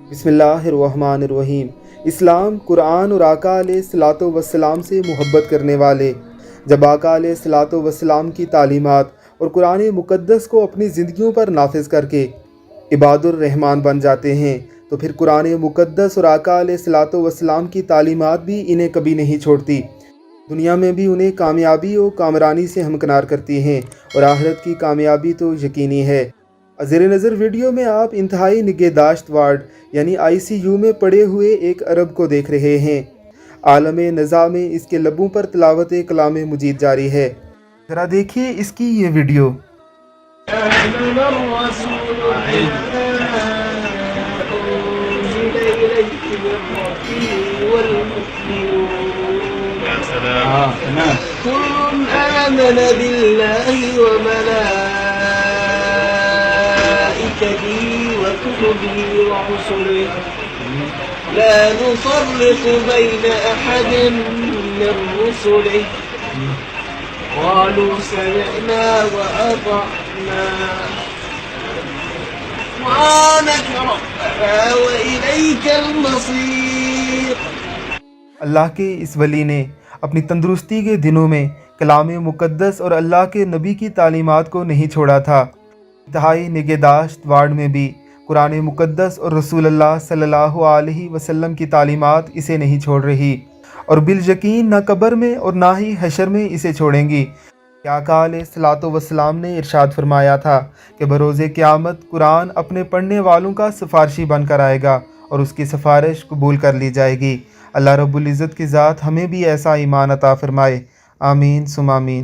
बिस्मिल्लाहिर्रहमानिर्रहीम। इस्लाम कुरान और आका अलैहिस्सलातु वस्सलाम से मोहब्बत करने वाले जब आका अलैहिस्सलातु वस्सलाम की तालीमात और कुरान मुक़द्दस को अपनी ज़िंदगियों पर नाफिज करके इबादुर रहमान बन जाते हैं तो फिर कुरान मुक़द्दस और आका अलैहिस्सलातु वस्सलाम की तालीमात भी इन्हें कभी नहीं छोड़ती। दुनिया में भी उन्हें कामयाबी और कामरानी से हमकिनार करती हैं और आखिरत की कामयाबी तो यकीनी है। ज़ेर नज़र वीडियो में आप इंतहाई निगहदाश्त वार्ड यानी ICU में पड़े हुए एक अरब को देख रहे हैं। आलम नज़ा में इसके लबों पर तिलावत कलाम मुजीद जारी है। ज़रा देखिए इसकी ये वीडियो। وكتبه ورسله لا نفرق بين أحد من رسله قالوا سمعنا وأطعنا سبحانك ربنا وإليك المصير। अल्लाह के इस वली ने अपनी तंदुरुस्ती के दिनों में कलाम मुक़द्दस और अल्लाह के नबी की तालीमात को नहीं छोड़ा था। इंतहाई निगहदाश्त वार्ड में भी कुरान मुक़द्दस और रसूलुल्लाह सल्लल्लाहु अलैहि वसल्लम की तालीमात इसे नहीं छोड़ रही और बिल यकीन न कब्र में और ना ही हशर में इसे छोड़ेंगी। आका अलैहिस्सलातु वस्सलाम ने इरशाद फरमाया था कि बरोज़े क़यामत कुरान अपने पढ़ने वालों का सिफारशी बनकर आएगा और उसकी सिफारिश कबूल कर ली जाएगी। अल्लाह रब्बुल इज़्ज़त की ज़ात हमें भी ऐसा ईमान अता फ़रमाए। आमीन सुम आमीन।